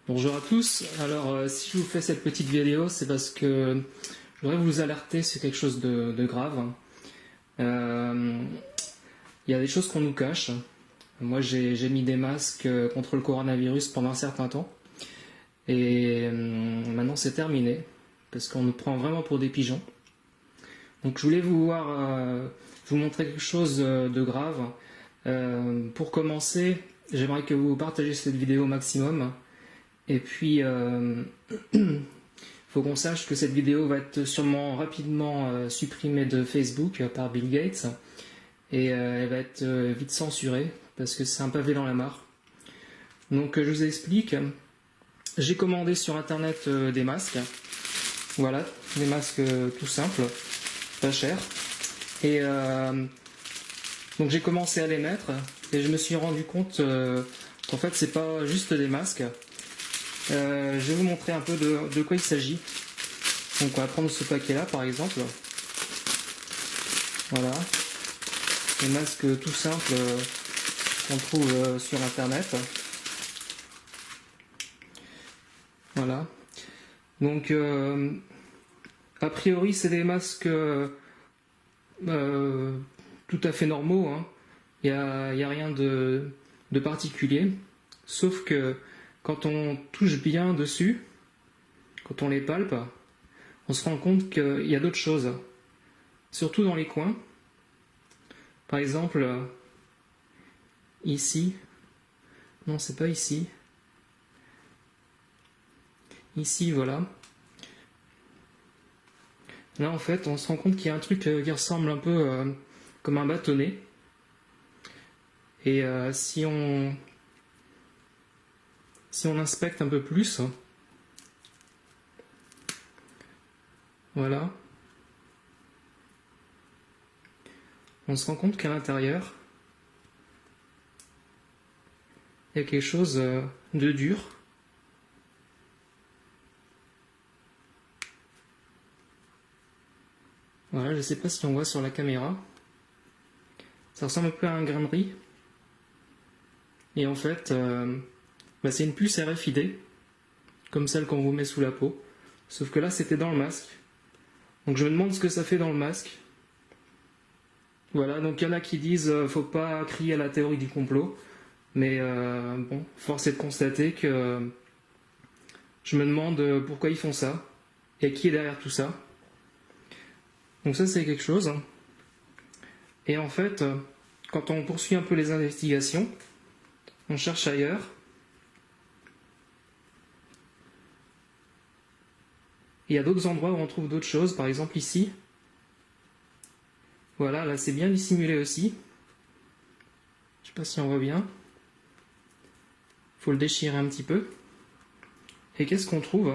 Bonjour à tous. Alors, si je vous fais cette petite vidéo, c'est parce que je voudrais vous alerter sur quelque chose de grave. Il y a des choses qu'on nous cache. Moi, j'ai mis des masques contre le coronavirus pendant un certain temps. Et maintenant, c'est terminé. Parce qu'on nous prend vraiment pour des pigeons. Donc, je voulais vous montrer quelque chose de grave. Pour commencer, j'aimerais que vous partagiez cette vidéo au maximum. Et puis, faut qu'on sache que cette vidéo va être sûrement rapidement supprimée de Facebook par Bill Gates. Et elle va être vite censurée, parce que c'est un pavé dans la mare. Donc je vous explique. J'ai commandé sur internet des masques. Voilà, des masques tout simples, pas chers. Et donc j'ai commencé à les mettre, et je me suis rendu compte qu'en fait c'est pas juste des masques. Je vais vous montrer un peu de quoi il s'agit. Donc on va prendre ce paquet là par exemple. Voilà. Des masques tout simples qu'on trouve sur internet. Voilà. Donc a priori c'est des masques tout à fait normaux. Hein. Il n'y a rien de particulier. Sauf que quand on touche bien dessus, quand on les palpe, on se rend compte qu'il y a d'autres choses. Surtout dans les coins. Par exemple, ici. Non, c'est pas ici. Ici, voilà. Là, en fait, on se rend compte qu'il y a un truc qui ressemble un peu comme un bâtonnet. Et si on inspecte un peu plus, voilà, on se rend compte qu'à l'intérieur, il y a quelque chose de dur. Voilà, je ne sais pas si on voit sur la caméra. Ça ressemble un peu à un grain de riz. Et en fait, c'est une puce RFID, comme celle qu'on vous met sous la peau. Sauf que là, c'était dans le masque. Donc je me demande ce que ça fait dans le masque. Voilà, donc il y en a qui disent faut pas crier à la théorie du complot. Mais bon, force est de constater que je me demande pourquoi ils font ça. Et qui est derrière tout ça. Donc ça, c'est quelque chose. Et en fait, quand on poursuit un peu les investigations, on cherche ailleurs. Il y a d'autres endroits où on trouve d'autres choses, par exemple ici. Voilà, là c'est bien dissimulé aussi. Je sais pas si on voit bien. Faut le déchirer un petit peu. Et qu'est-ce qu'on trouve?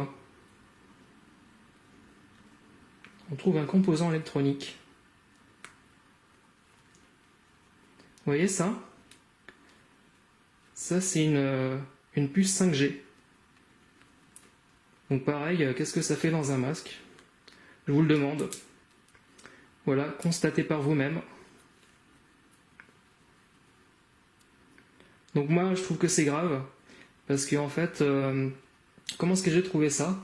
On trouve un composant électronique. Vous voyez ça? Ça c'est une puce 5G. Donc pareil, qu'est-ce que ça fait dans un masque? Je vous le demande. Voilà, constatez par vous-même. Donc moi, je trouve que c'est grave, parce que en fait, comment est-ce que j'ai trouvé ça?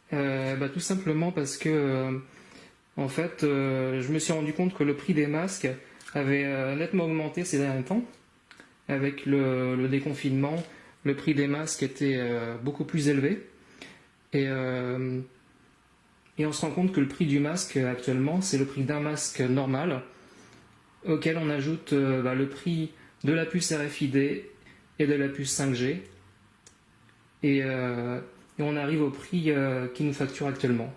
Tout simplement parce que, en fait, je me suis rendu compte que le prix des masques avait nettement augmenté ces derniers temps. Avec le déconfinement, le prix des masques était beaucoup plus élevé. Et on se rend compte que le prix du masque actuellement, c'est le prix d'un masque normal, auquel on ajoute le prix de la puce RFID et de la puce 5G. Et on arrive au prix qu'ils nous facturent actuellement.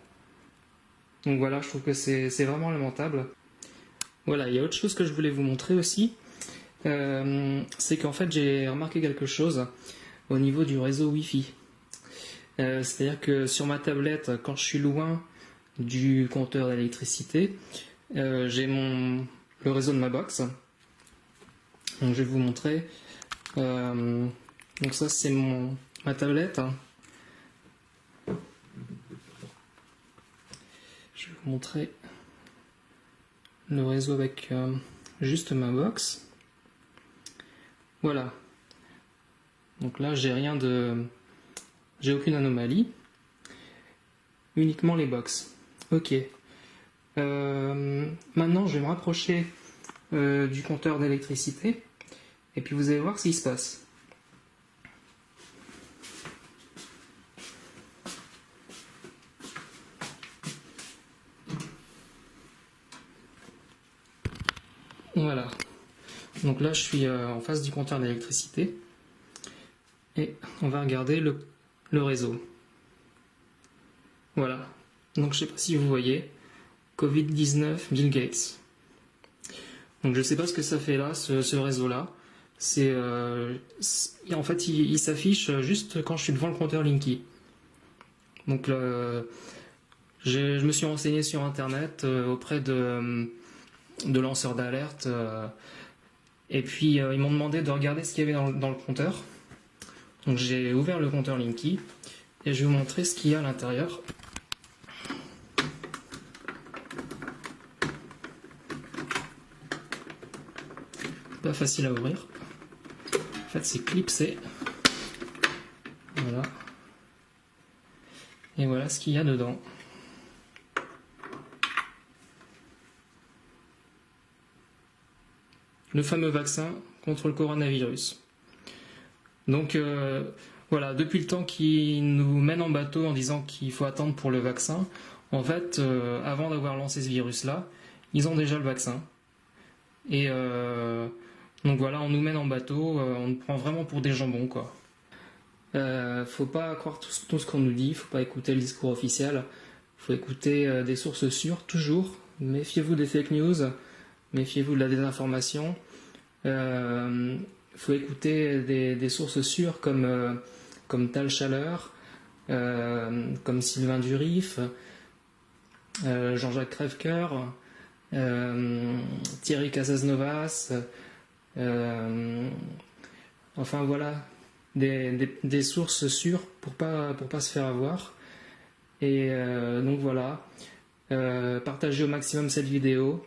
Donc voilà, je trouve que c'est vraiment lamentable. Voilà, il y a autre chose que je voulais vous montrer aussi. C'est qu'en fait, j'ai remarqué quelque chose au niveau du réseau Wi-Fi. C'est-à-dire que sur ma tablette, quand je suis loin du compteur d'électricité, j'ai le réseau de ma box. Donc je vais vous montrer. Donc ça c'est ma tablette. Je vais vous montrer le réseau avec juste ma box. Voilà. Donc là j'ai rien de j'ai aucune anomalie. Uniquement les box. Ok. Maintenant, je vais me rapprocher du compteur d'électricité et puis vous allez voir ce qui se passe. Voilà. Donc là, je suis en face du compteur d'électricité et on va regarder le réseau. Voilà. Donc je sais pas si vous voyez, Covid-19, Bill Gates. Donc je sais pas ce que ça fait là, ce réseau-là. En fait, il s'affiche juste quand je suis devant le compteur Linky. Donc je me suis renseigné sur internet auprès de lanceurs d'alerte. Et puis ils m'ont demandé de regarder ce qu'il y avait dans le compteur. Donc j'ai ouvert le compteur Linky et je vais vous montrer ce qu'il y a à l'intérieur. Pas facile à ouvrir. En fait, c'est clipsé. Voilà. Et voilà ce qu'il y a dedans. Le fameux vaccin contre le coronavirus. Donc voilà, depuis le temps qu'ils nous mènent en bateau en disant qu'il faut attendre pour le vaccin, en fait, avant d'avoir lancé ce virus-là, ils ont déjà le vaccin. Et donc voilà, on nous mène en bateau, on nous prend vraiment pour des jambons, quoi. Faut pas croire tout ce qu'on nous dit, faut pas écouter le discours officiel, faut écouter des sources sûres, toujours. Méfiez-vous des fake news, méfiez-vous de la désinformation. Faut écouter des sources sûres comme Tal Chaleur, comme Sylvain Durif, Jean-Jacques Crèvecoeur, Thierry Casasnovas, enfin voilà, des sources sûres pour pas se faire avoir. Et donc voilà, partagez au maximum cette vidéo.